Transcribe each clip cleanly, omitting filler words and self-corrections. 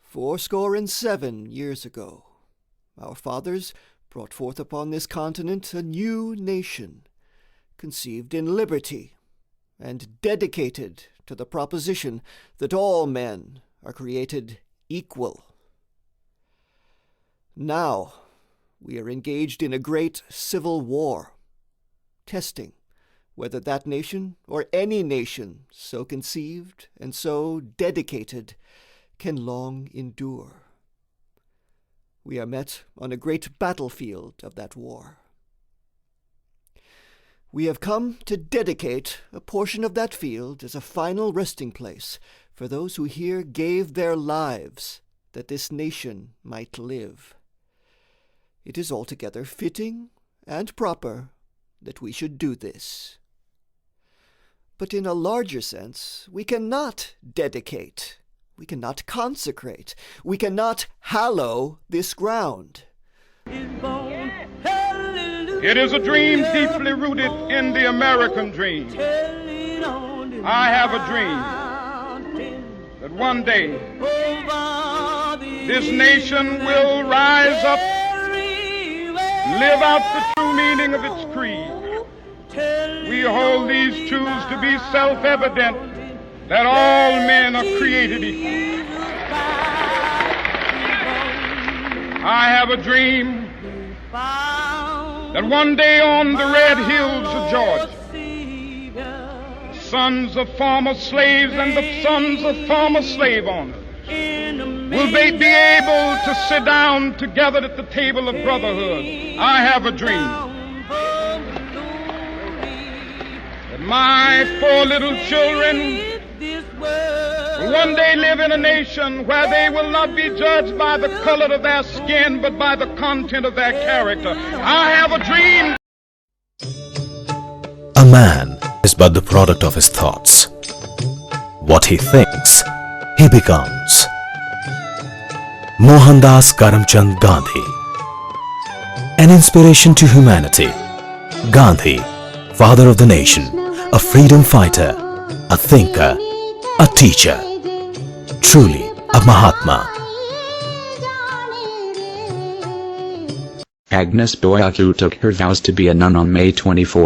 "Fourscore and 7 years ago, our fathers brought forth upon this continent a new nation, conceived in liberty, and dedicated to the proposition that all men are created equal. Now we are engaged in a great civil war, testing whether that nation or any nation so conceived and so dedicated can long endure. We are met on a great battlefield of that war. We have come to dedicate a portion of that field as a final resting place for those who here gave their lives that this nation might live. It is altogether fitting and proper that we should do this. But in a larger sense, we cannot dedicate, we cannot consecrate, we cannot hallow this ground. It is a dream deeply rooted in the American dream. I have a dream that one day this nation will rise up, live out the true meaning of its creed. We hold these truths to be self-evident, that all men are created equal. I have a dream that one day on the red hills of Georgia, the sons of former slaves and the sons of former slave owners will be able to sit down together at the table of brotherhood. I have a dream that my 4 little children will one day live in a nation where they will not be judged by the color of their skin, but by the content of their character. I have a dream. A man is but the product of his thoughts. What he thinks, he becomes. Mohandas Karamchand Gandhi. An inspiration to humanity. Gandhi, father of the nation, a freedom fighter, a thinker, a teacher, truly a Mahatma. Agnes Boyaku took her vows to be a nun on May 24,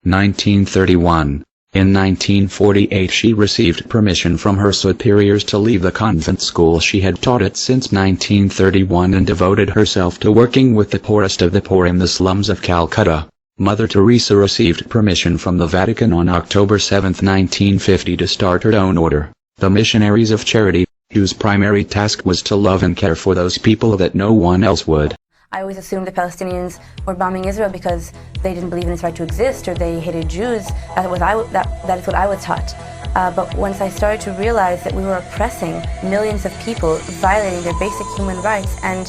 1931. In 1948 she received permission from her superiors to leave the convent school she had taught at since 1931 and devoted herself to working with the poorest of the poor in the slums of Calcutta. Mother Teresa received permission from the Vatican on October 7, 1950 to start her own order, the Missionaries of Charity, whose primary task was to love and care for those people that no one else would. I always assumed the Palestinians were bombing Israel because they didn't believe in its right to exist or they hated Jews. That is what I was taught. But once I started to realize that we were oppressing millions of people, violating their basic human rights, and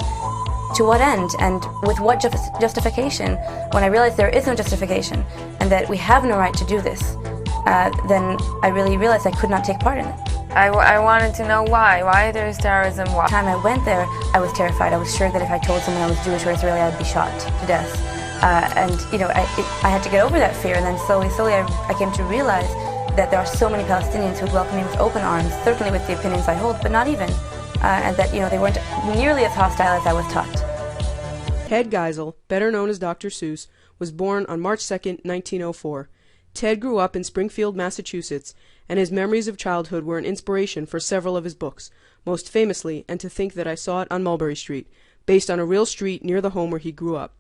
to what end and with what justification, when I realized there is no justification and that we have no right to do this, then I really realized I could not take part in it. I wanted to know why there is terrorism. Why? The time I went there, I was terrified. I was sure that if I told someone I was Jewish or Israeli, I'd be shot to death. And you know, I had to get over that fear, and then slowly I came to realize that there are so many Palestinians who welcome me with open arms, certainly with the opinions I hold, but not even, and that they weren't nearly as hostile as I was taught. Ted Geisel, better known as Dr. Seuss, was born on March 2, 1904. Ted grew up in Springfield, Massachusetts, and his memories of childhood were an inspiration for several of his books, most famously And to Think That I Saw It on Mulberry Street, based on a real street near the home where he grew up.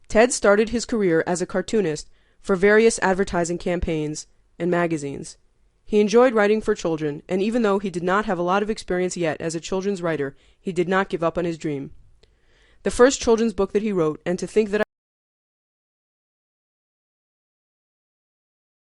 Ted started his career as a cartoonist for various advertising campaigns and magazines. He enjoyed writing for children, and even though he did not have a lot of experience yet as a children's writer, he did not give up on his dream. The first children's book that he wrote, And to Think That